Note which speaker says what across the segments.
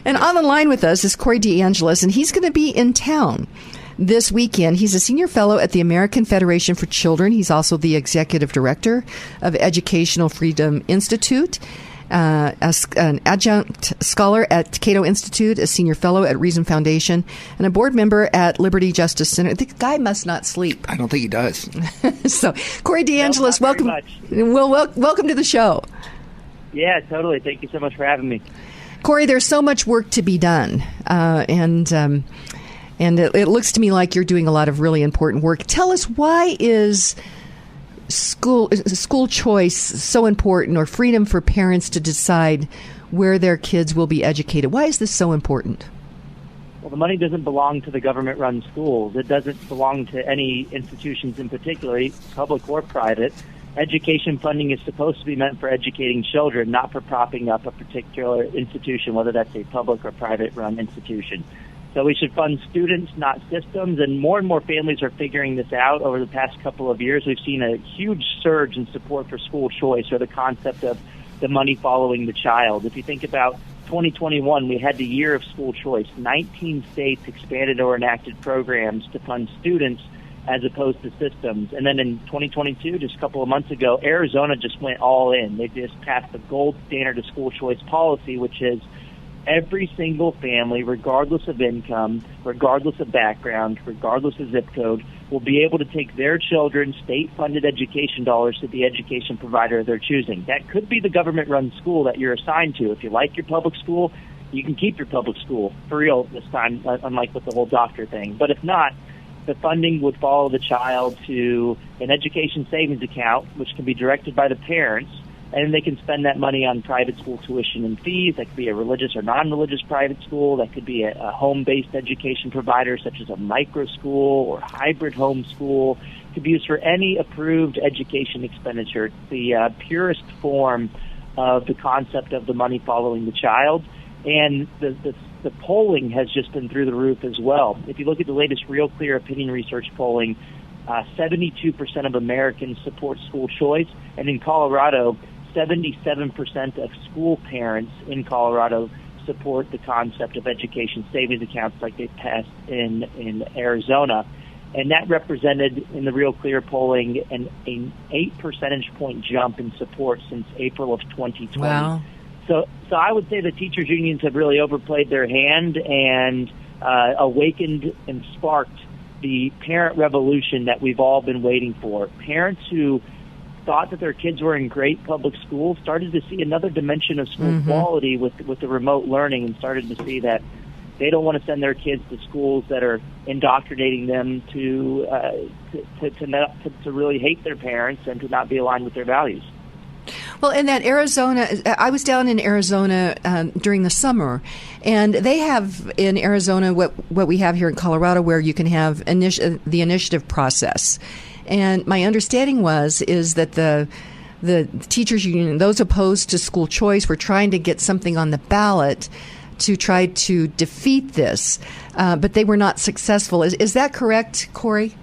Speaker 1: And on the line with us is Corey DeAngelis, and he's going to be in town this weekend. He's a senior fellow at the American Federation for Children. He's also the executive director of Educational Freedom Institute, an adjunct scholar at Cato Institute, a senior fellow at Reason Foundation, and a board member at Liberty Justice Center. The guy must not sleep.
Speaker 2: I don't think he does.
Speaker 1: So, Corey DeAngelis, welcome. Welcome to the show.
Speaker 3: Yeah, totally. Thank you so much for having me.
Speaker 1: Corey, there's so much work to be done, and it looks to me like you're doing a lot of really important work. Tell us, why is school choice so important, or freedom for parents to decide where their kids will be educated? Why is this so important?
Speaker 3: Well, the money doesn't belong to the government-run schools. It doesn't belong to any institutions in particular, public or private. Education funding is supposed to be meant for educating children, not for propping up a particular institution, whether that's a public or private-run institution. So we should fund students, not systems, and more families are figuring this out. Over the past couple of years, we've seen a huge surge in support for school choice, or the concept of the money following the child. If you think about 2021, we had the year of school choice. 19 states expanded or enacted programs to fund students as opposed to systems. And then in 2022, just a couple of months ago, Arizona just went all in. They just passed the gold standard of school choice policy, which is every single family, regardless of income, regardless of background, regardless of zip code, will be able to take their children's state-funded education dollars to the education provider they're choosing. That could be the government-run school that you're assigned to. If you like your public school, you can keep your public school, for real this time, unlike with the whole doctor thing. But if not, the funding would follow the child to an education savings account, which can be directed by the parents, and they can spend that money on private school tuition and fees. That could be a religious or non-religious private school. That could be a home-based education provider, such as a micro school or hybrid home school. It could be used for any approved education expenditure. It's the purest form of the concept of the money following the child. And the polling has just been through the roof as well. If you look at the latest Real Clear opinion research polling, 72% of Americans support school choice, and in Colorado, 77% of school parents in Colorado support the concept of education savings accounts like they passed in Arizona. And that represented, in the Real Clear polling, an 8 percentage point jump in support since April of 2020.
Speaker 1: Wow.
Speaker 3: So I would say the teachers' unions have really overplayed their hand and awakened and sparked the parent revolution that we've all been waiting for. Parents who thought that their kids were in great public schools started to see another dimension of school quality with the remote learning, and started to see that they don't want to send their kids to schools that are indoctrinating them to really hate their parents and to not be aligned with their values.
Speaker 1: Well, in that Arizona, I was down in Arizona during the summer, and they have in Arizona what we have here in Colorado, where you can have the initiative process. And my understanding is that the teachers union, those opposed to school choice, were trying to get something on the ballot to try to defeat this, but they were not successful. Is that correct, Corey?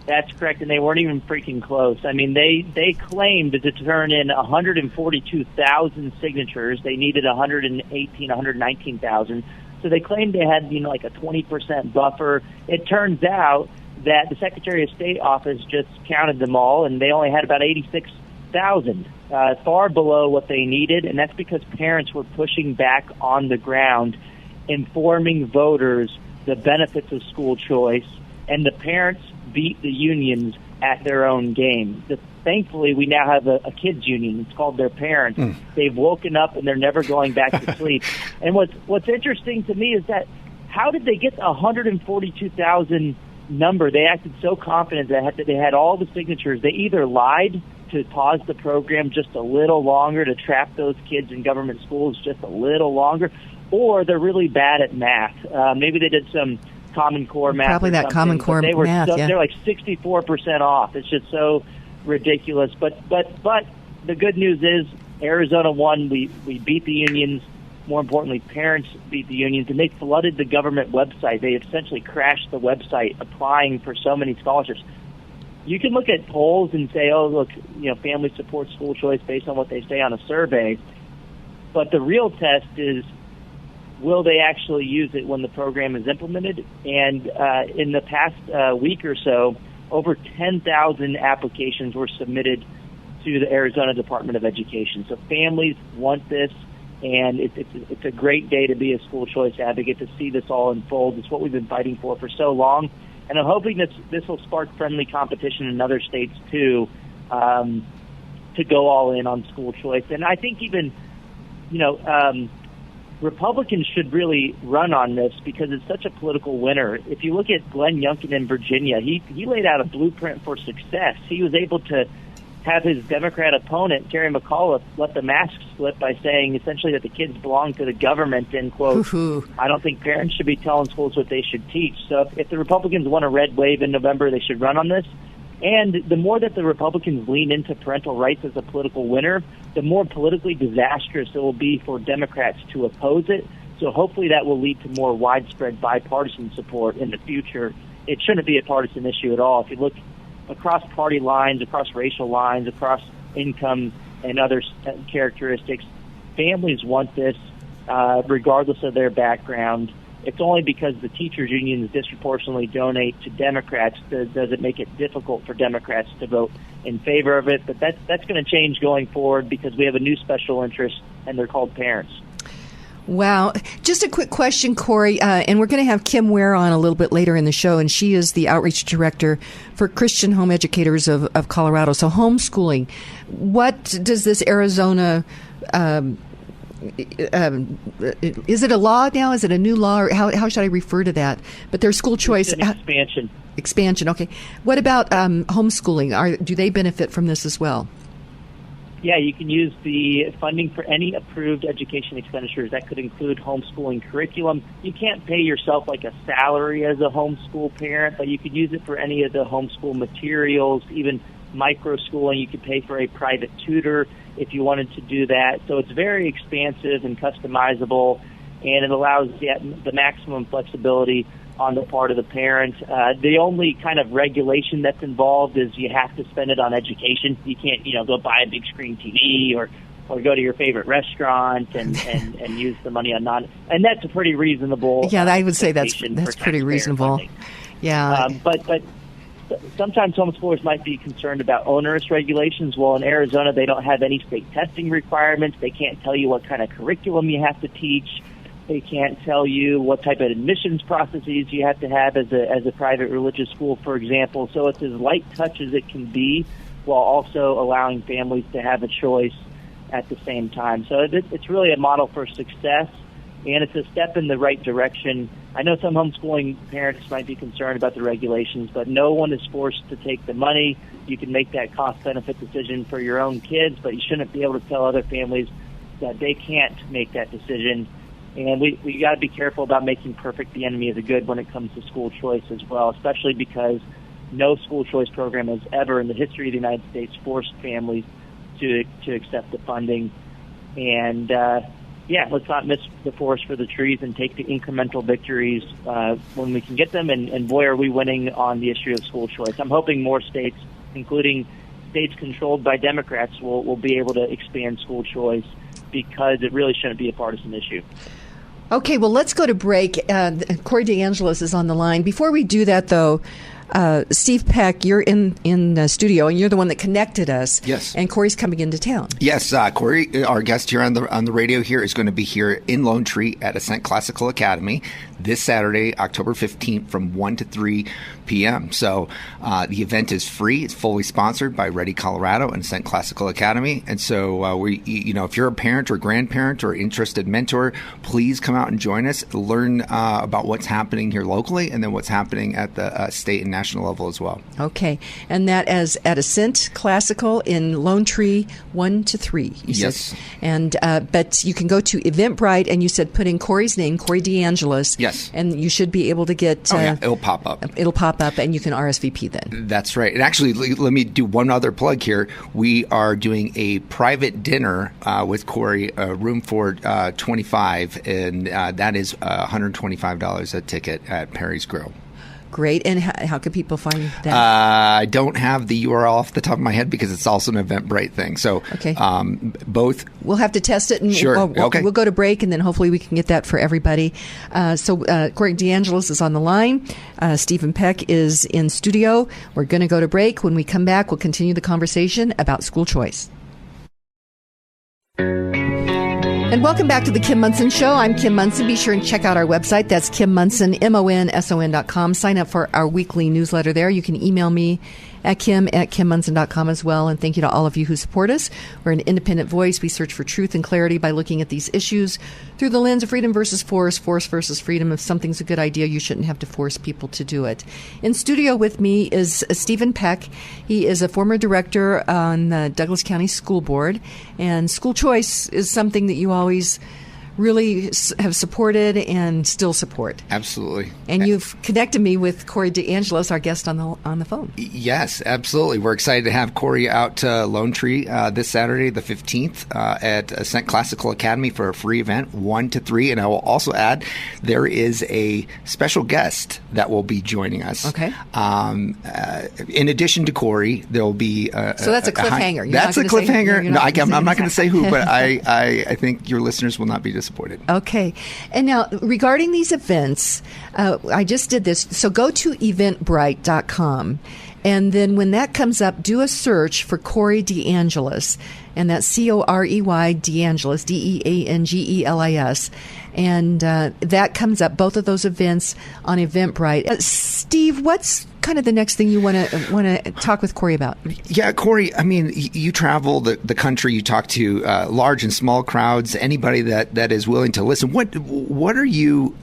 Speaker 3: That's correct, and they weren't even freaking close. I mean, they claimed to turn in 142,000 signatures. They needed 119,000. So they claimed they had, like a 20% buffer. It turns out that the Secretary of State office just counted them all, and they only had about 86,000, far below what they needed, and that's because parents were pushing back on the ground, informing voters the benefits of school choice, and the parents beat the unions at their own game. Thankfully, we now have a kids union. It's called Their Parents. They've woken up, and they're never going back to sleep. And what's interesting to me is that how did they get the 142,000 number? They acted so confident that they had all the signatures. They either lied to pause the program just a little longer, to trap those kids in government schools just a little longer, or they're really bad at math. Maybe they did some Common Core math.
Speaker 1: Probably that Common Core math, yeah.
Speaker 3: They're like 64% off. It's just so ridiculous. But the good news is Arizona won. We beat the unions. More importantly, parents beat the unions, and they flooded the government website. They essentially crashed the website applying for so many scholarships. You can look at polls and say, oh, look, families support school choice based on what they say on a survey. But the real test is will they actually use it when the program is implemented? And in the past week or so, over 10,000 applications were submitted to the Arizona Department of Education. So families want this, and it's a great day to be a school choice advocate, to see this all unfold. It's what we've been fighting for so long. And I'm hoping this will spark friendly competition in other states, too, to go all in on school choice. And I think even, Republicans should really run on this because it's such a political winner. If you look at Glenn Youngkin in Virginia, he laid out a blueprint for success. He was able to have his Democrat opponent, Terry McAuliffe, let the mask slip by saying essentially that the kids belong to the government, and, quote, I don't think parents should be telling schools what they should teach. So if the Republicans want a red wave in November, they should run on this. And the more that the Republicans lean into parental rights as a political winner, the more politically disastrous it will be for Democrats to oppose it. So hopefully that will lead to more widespread bipartisan support in the future. It shouldn't be a partisan issue at all. If you look across party lines, across racial lines, across income and other characteristics, families want this regardless of their background. It's only because the teachers' unions disproportionately donate to Democrats that does it make it difficult for Democrats to vote in favor of it. But that's going to change going forward because we have a new special interest, and they're called parents.
Speaker 1: Wow. Just a quick question, Corey, and we're going to have Kim Ware on a little bit later in the show, and she is the outreach director for Christian Home Educators of Colorado. So homeschooling, what does this Arizona is it a law now? Is it a new law? Or how should I refer to that? But there's school choice.
Speaker 3: It's an expansion.
Speaker 1: Expansion, okay. What about homeschooling? Do they benefit from this as well?
Speaker 3: Yeah, you can use the funding for any approved education expenditures. That could include homeschooling curriculum. You can't pay yourself like a salary as a homeschool parent, but you could use it for any of the homeschool materials, even micro-schooling. You could pay for a private tutor if you wanted to do that. So it's very expansive and customizable, and it allows the maximum flexibility on the part of the parent. The only kind of regulation that's involved is you have to spend it on education. You can't, go buy a big screen TV or go to your favorite restaurant and use the money on and that's a pretty reasonable.
Speaker 1: Yeah, I would say that's pretty reasonable.
Speaker 3: Funding.
Speaker 1: Yeah,
Speaker 3: but sometimes homeschoolers might be concerned about onerous regulations. Well, in Arizona, they don't have any state testing requirements. They can't tell you what kind of curriculum you have to teach. They can't tell you what type of admissions processes you have to have as a private religious school, for example. So it's as light touch as it can be, while also allowing families to have a choice at the same time. So it's really a model for success, and it's a step in the right direction. I know some homeschooling parents might be concerned about the regulations, but no one is forced to take the money. You can make that cost-benefit decision for your own kids, but you shouldn't be able to tell other families that they can't make that decision. And we got to be careful about making perfect the enemy of the good when it comes to school choice as well, especially because no school choice program has ever in the history of the United States forced families to accept the funding. And, let's not miss the forest for the trees and take the incremental victories when we can get them. And boy, are we winning on the issue of school choice. I'm hoping more states, including states controlled by Democrats, will be able to expand school choice because it really shouldn't be a partisan issue.
Speaker 1: Okay, well, let's go to break. Corey DeAngelis is on the line. Before we do that, though, Steve Peck, you're in the studio, and you're the one that connected us.
Speaker 2: Yes.
Speaker 1: And Corey's coming into town.
Speaker 2: Yes, Corey, our guest here on the radio here, is going to be here in Lone Tree at Ascent Classical Academy this Saturday, October 15th, from 1 to 3 p.m. So the event is free. It's fully sponsored by Ready Colorado and Ascent Classical Academy. And so if you're a parent or grandparent or interested mentor, please come out and join us. Learn about what's happening here locally, and then what's happening at the state and national level as well.
Speaker 1: Okay, and that is at Ascent Classical in Lone Tree, 1 to 3.
Speaker 2: Yes.
Speaker 1: Said. And but you can go to Eventbrite, and you said put in Corey's name, Corey DeAngelis.
Speaker 2: Yes.
Speaker 1: And you should be able to get.
Speaker 2: It'll pop up.
Speaker 1: It'll pop up, and you can RSVP then.
Speaker 2: That's right. And actually, let me do one other plug here. We are doing a private dinner with Corey, room for 25, and that is $125 a ticket at Perry's Grill.
Speaker 1: Great. And how could people find that?
Speaker 2: I don't have the URL off the top of my head because it's also an Eventbrite thing. So both.
Speaker 1: We'll have to test it. And
Speaker 2: sure.
Speaker 1: We'll go to break, and then hopefully we can get that for everybody. So Corey DeAngelis is on the line. Stephen Peck is in studio. We're going to go to break. When we come back, we'll continue the conversation about school choice. And welcome back to the Kim Monson Show. I'm Kim Monson. Be sure and check out our website. That's Kim Monson, MONSON.com. Sign up for our weekly newsletter there. You can email me at kim@kimmonson.com as well. And thank you to all of you who support us. We're an independent voice. We search for truth and clarity by looking at these issues through the lens of freedom versus force versus freedom. If something's a good idea, you shouldn't have to force people to do it. In studio with me is Stephen Peck. He is a former director on the Douglas County School Board. And school choice is something that you always really have supported and still support.
Speaker 2: Absolutely.
Speaker 1: And you've connected me with Corey DeAngelis, our guest on the phone.
Speaker 2: Yes, absolutely. We're excited to have Corey out to Lone Tree this Saturday, the 15th, at Ascent Classical Academy for a free event, 1 to 3. And I will also add, there is a special guest that will be joining us.
Speaker 1: Okay.
Speaker 2: In addition to Corey, there will be
Speaker 1: so that's a cliffhanger.
Speaker 2: That's a cliffhanger. I'm not going to say who, but I think your listeners will not be disappointed.
Speaker 1: Okay. And now, regarding these events, I just did this. So go to eventbrite.com. And then when that comes up, do a search for Corey DeAngelis. And that's Corey DeAngelis, DeAngelis. And that comes up, both of those events on Eventbrite. Steve, what's kind of the next thing you want to talk with Corey about?
Speaker 2: Yeah, Corey, I mean, you travel the country, you talk to large and small crowds, anybody that is willing to listen. What are you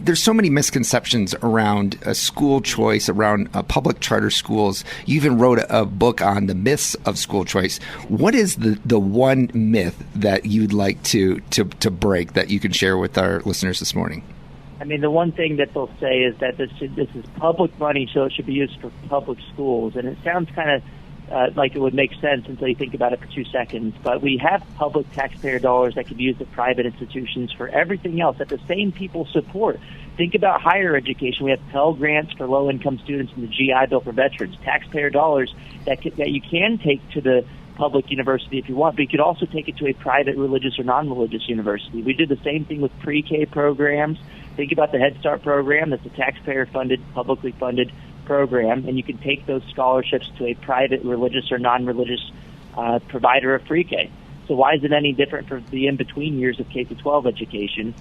Speaker 2: there's so many misconceptions around school choice, around public charter schools. You even wrote a book on the myths of school choice. What is the one myth that you'd like to break that you can share with our listeners this morning?
Speaker 3: I mean, the one thing that they'll say is that this is public money, so it should be used for public schools. And it sounds kind of like it would make sense until you think about it for 2 seconds. But we have public taxpayer dollars that could be used at private institutions for everything else that the same people support. Think about higher education. We have Pell Grants for low-income students and the GI Bill for veterans. Taxpayer dollars that you can take to the public university if you want, but you could also take it to a private religious or non-religious university. We did the same thing with pre-K programs. Think about the Head Start program. That's a taxpayer-funded, publicly funded program, and you can take those scholarships to a private religious or non-religious provider of pre-K. So why is it any different for the in-between years of K-12 education?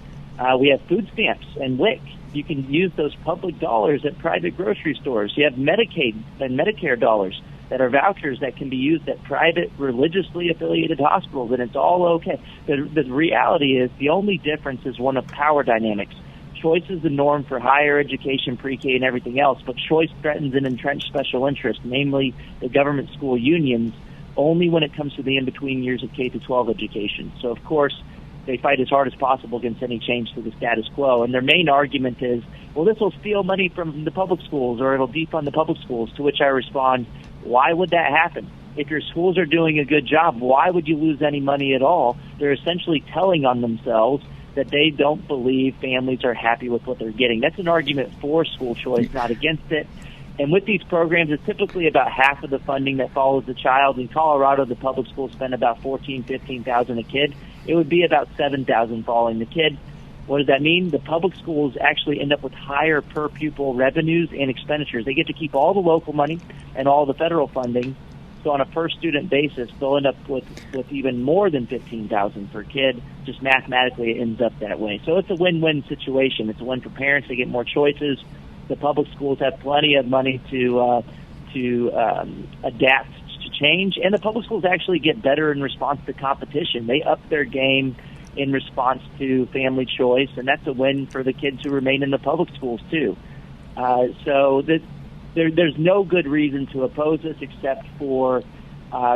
Speaker 3: We have food stamps and WIC. You can use those public dollars at private grocery stores. You have Medicaid and Medicare dollars that are vouchers that can be used at private religiously affiliated hospitals, and it's all okay. The reality is the only difference is one of power dynamics. Choice is the norm for higher education, pre-K, and everything else, but choice threatens an entrenched special interest, namely the government school unions, only when it comes to the in-between years of K-12 education. So, of course, they fight as hard as possible against any change to the status quo, and their main argument is, well, this will steal money from the public schools, or it'll defund the public schools, to which I respond, why would that happen? If your schools are doing a good job, why would you lose any money at all? They're essentially telling on themselves that they don't believe families are happy with what they're getting. That's an argument for school choice, not against it. And with these programs, it's typically about half of the funding that follows the child. In Colorado, the public schools spend about $14,000, $15,000 a kid. It would be about $7,000 following the kid. What does that mean? The public schools actually end up with higher per pupil revenues and expenditures. They get to keep all the local money and all the federal funding. So on a per student basis, they'll end up with even more than $15,000 per kid. Just mathematically, it ends up that way. So it's a win-win situation. It's a win for parents. They get more choices. The public schools have plenty of money to adapt to change, and the public schools actually get better in response to competition. They up their game in response to family choice, and that's a win for the kids who remain in the public schools too. There's no good reason to oppose this except for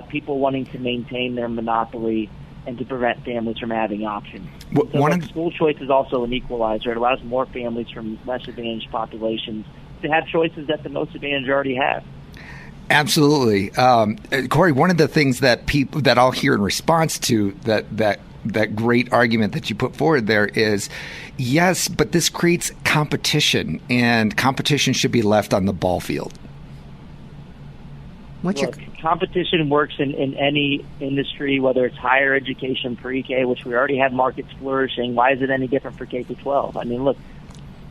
Speaker 3: people wanting to maintain their monopoly and to prevent families from having options. School choice is also an equalizer. It allows more families from less advantaged populations to have choices that the most advantaged already have.
Speaker 2: Absolutely. Corey, one of the things that I'll hear in response to that that great argument that you put forward there is, yes, but this creates competition, and competition should be left on the ball field.
Speaker 3: Competition works in any industry, whether it's higher education, pre-K, which we already have markets flourishing. Why is it any different for K-12? I mean, look,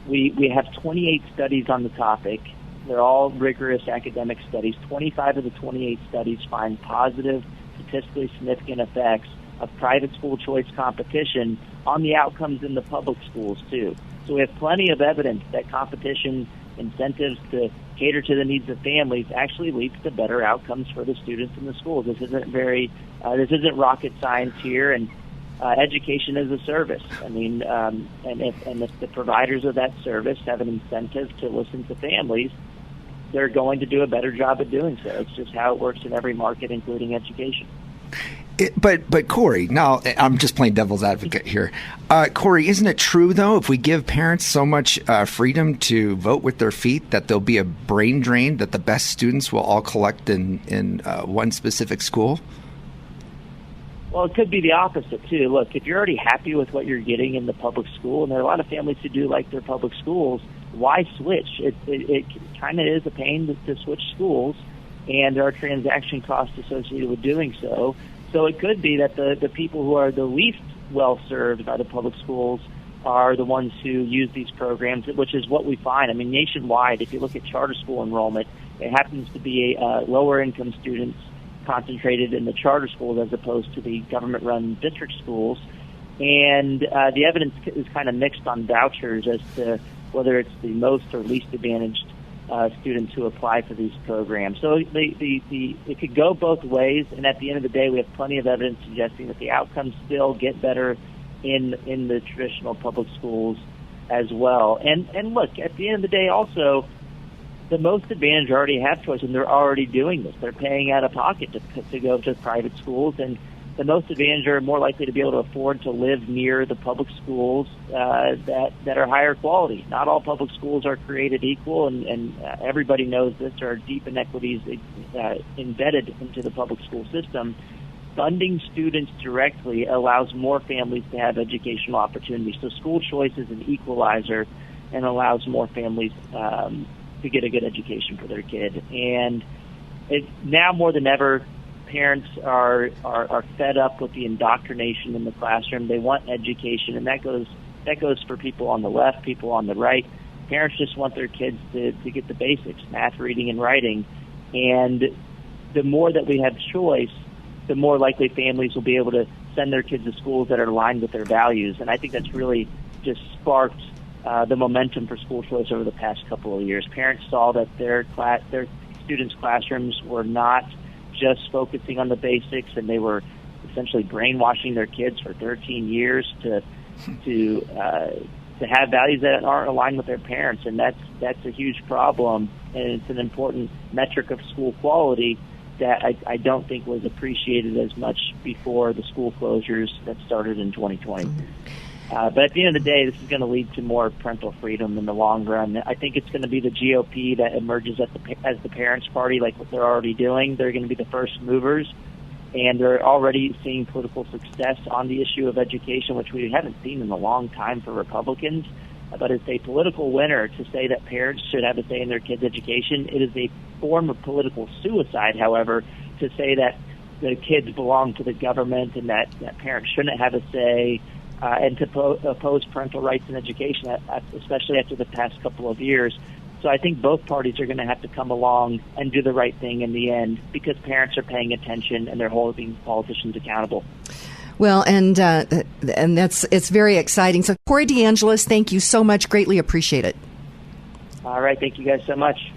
Speaker 3: we have 28 studies on the topic. They're all rigorous academic studies. 25 of the 28 studies find positive, statistically significant effects of private school choice competition on the outcomes in the public schools, too. So we have plenty of evidence that competition incentives to cater to the needs of families actually leads to better outcomes for the students in the schools. This isn't rocket science here, and education is a service. I mean, and if the providers of that service have an incentive to listen to families, they're going to do a better job at doing so. It's just how it works in every market, including education.
Speaker 2: But Corey, now I'm just playing devil's advocate here. Corey, isn't it true, though, if we give parents so much freedom to vote with their feet, that there'll be a brain drain, that the best students will all collect in one specific school?
Speaker 3: Well, it could be the opposite, too. Look, if you're already happy with what you're getting in the public school, and there are a lot of families who do like their public schools, why switch? It kind of is a pain to switch schools, and there are transaction costs associated with doing so. So it could be that the people who are the least well-served by the public schools are the ones who use these programs, which is what we find. I mean, nationwide, if you look at charter school enrollment, it happens to be lower-income students concentrated in the charter schools as opposed to the government-run district schools. And the evidence is kind of mixed on vouchers as to whether it's the most or least advantaged students who apply for these programs. So it could go both ways, and at the end of the day, we have plenty of evidence suggesting that the outcomes still get better in the traditional public schools as well. And look, at the end of the day, also, the most advantaged already have choice, and they're already doing this. They're paying out of pocket to go to private schools, and the most advantaged are more likely to be able to afford to live near the public schools that are higher quality. Not all public schools are created equal, and everybody knows this. There are deep inequities embedded into the public school system. Funding students directly allows more families to have educational opportunities. So school choice is an equalizer and allows more families to get a good education for their kid. And now more than ever, parents are fed up with the indoctrination in the classroom. They want education, and that goes for people on the left, people on the right. Parents just want their kids to get the basics, math, reading, and writing. And the more that we have choice, the more likely families will be able to send their kids to schools that are aligned with their values. And I think that's really just sparked the momentum for school choice over the past couple of years. Parents saw that their students' classrooms were not just focusing on the basics, and they were essentially brainwashing their kids for 13 years to have values that aren't aligned with their parents, and that's a huge problem, and it's an important metric of school quality that I don't think was appreciated as much before the school closures that started in 2020. But at the end of the day, this is going to lead to more parental freedom in the long run. I think it's going to be the GOP that emerges as the parents' party, like what they're already doing. They're going to be the first movers, and they're already seeing political success on the issue of education, which we haven't seen in a long time for Republicans. But it's a political winner to say that parents should have a say in their kids' education. It is a form of political suicide, however, to say that the kids belong to the government and that parents shouldn't have a say, and to oppose parental rights in education, especially after the past couple of years. So I think both parties are going to have to come along and do the right thing in the end, because parents are paying attention and they're holding politicians accountable.
Speaker 1: Well, and it's very exciting. So, Corey DeAngelis, thank you so much. Greatly appreciate it.
Speaker 3: All right. Thank you guys so much.